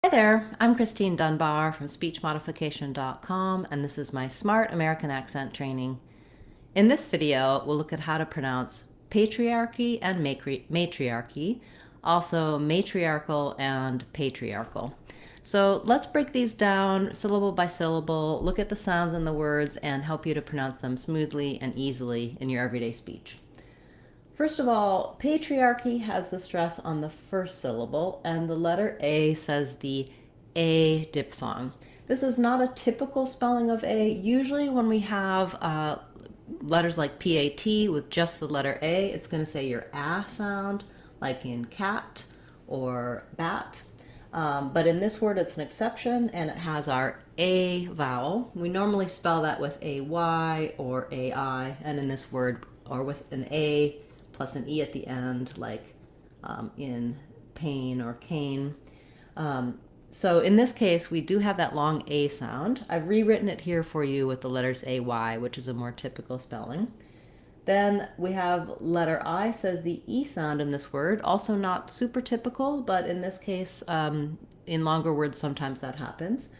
Hi there, I'm Christine Dunbar from speechmodification.com, and this is my Smart American Accent training. In this video, we'll look at how to pronounce patriarchy and matriarchy, also matriarchal and patriarchal. So let's break these down syllable by syllable, look at the sounds in the words, and help you to pronounce them smoothly and easily in your everyday speech. First of all, patriarchy has the stress on the first syllable, and the letter A says the A diphthong. This is not a typical spelling of A. Usually when we have letters like PAT with just the letter A, it's going to say your A sound, like in cat or bat. But in this word, it's an exception, and it has our A vowel. We normally spell that with AY or AI, and in this word, or with an A plus an E at the end, like in pain or cane. So in this case, we do have that long A sound. I've rewritten it here for you with the letters AY, which is a more typical spelling. Then we have letter I says the E sound in this word, also not super typical, but in this case, in longer words, sometimes that happens.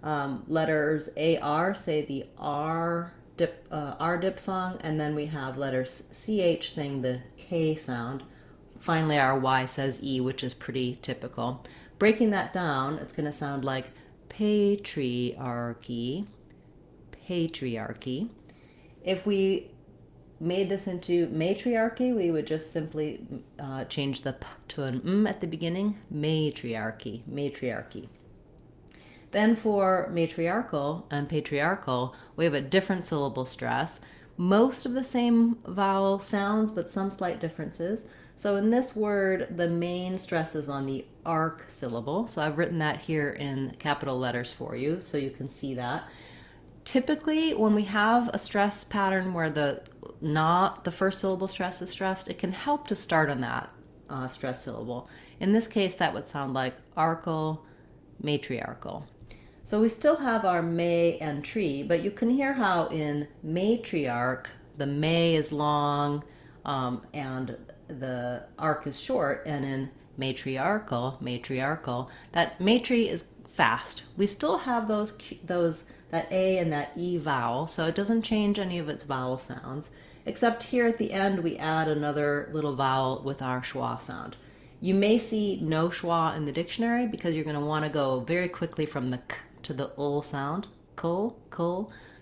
Letters AR say the R diphthong, and then we have letters CH saying the K sound. Finally, our Y says E, which is pretty typical. Breaking that down, it's going to sound like patriarchy, patriarchy. If we made this into matriarchy, we would just simply change the P to an M at the beginning. Matriarchy, matriarchy. Then for matriarchal and patriarchal, we have a different syllable stress. Most of the same vowel sounds, but some slight differences. So in this word, the main stress is on the arc syllable. So I've written that here in capital letters for you, so you can see that. Typically, when we have a stress pattern where the first syllable stress is stressed, it can help to start on that stress syllable. In this case, that would sound like archal, matriarchal. So we still have our may and tree, but you can hear how in matriarch, the may is long and the arc is short, and in matriarchal, that matri is fast. We still have that A and that E vowel, so it doesn't change any of its vowel sounds, except here at the end we add another little vowel with our schwa sound. You may see no schwa in the dictionary because you're going to want to go very quickly from the k to the ul sound, kul,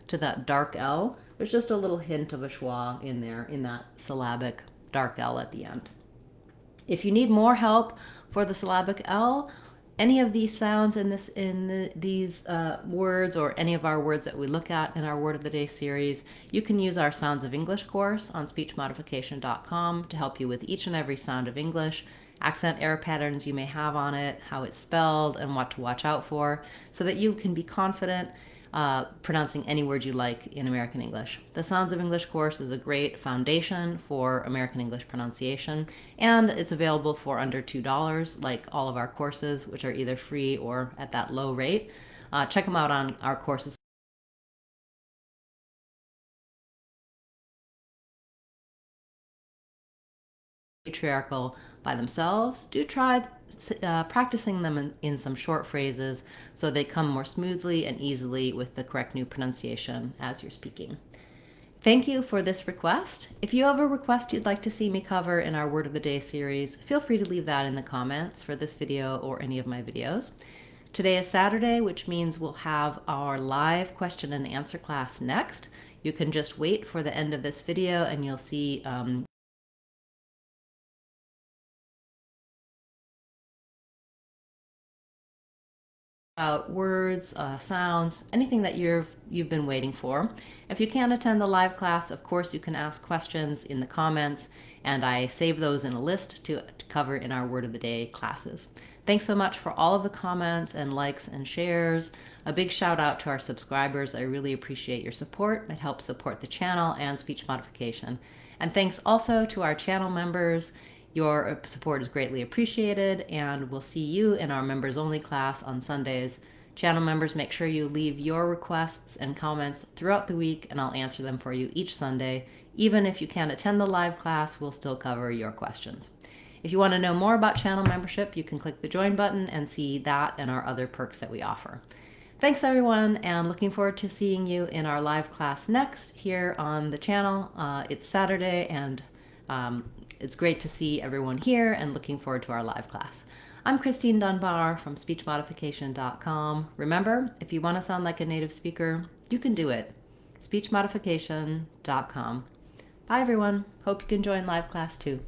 to that dark L. There's just a little hint of a schwa in there, in that syllabic dark L at the end. If you need more help for the syllabic L, any of these sounds in these words, or any of our words that we look at in our Word of the Day series, you can use our Sounds of English course on speechmodification.com to help you with each and every sound of English, accent error patterns you may have on it, how it's spelled, and what to watch out for, so that you can be confident pronouncing any word you like in American English. The Sounds of English course is a great foundation for American English pronunciation, and it's available for under $2, like all of our courses, which are either free or at that low rate. Check them out on our courses. Patriarchal by themselves. Do try practicing them in some short phrases so they come more smoothly and easily with the correct new pronunciation as you're speaking. Thank you for this request. If you have a request you'd like to see me cover in our Word of the Day series, feel free to leave that in the comments for this video or any of my videos. Today is Saturday, which means we'll have our live question and answer class next. You can just wait for the end of this video and you'll see about words, sounds, anything that you've been waiting for. If you can't attend the live class, of course you can ask questions in the comments, and I save those in a list to cover in our Word of the Day classes. Thanks so much for all of the comments and likes and shares. A big shout out to our subscribers. I really appreciate your support. It helps support the channel and speech modification. And thanks also to our channel members. Your support is greatly appreciated, and we'll see you in our members only class on Sundays. Channel members, make sure you leave your requests and comments throughout the week, and I'll answer them for you each Sunday. Even if you can't attend the live class, we'll still cover your questions. If you want to know more about channel membership, you can click the join button and see that and our other perks that we offer. Thanks everyone, and looking forward to seeing you in our live class next here on the channel. It's Saturday, and it's great to see everyone here, and looking forward to our live class. I'm Christine Dunbar from speechmodification.com. Remember, if you want to sound like a native speaker, you can do it. speechmodification.com. Bye everyone. Hope you can join live class too.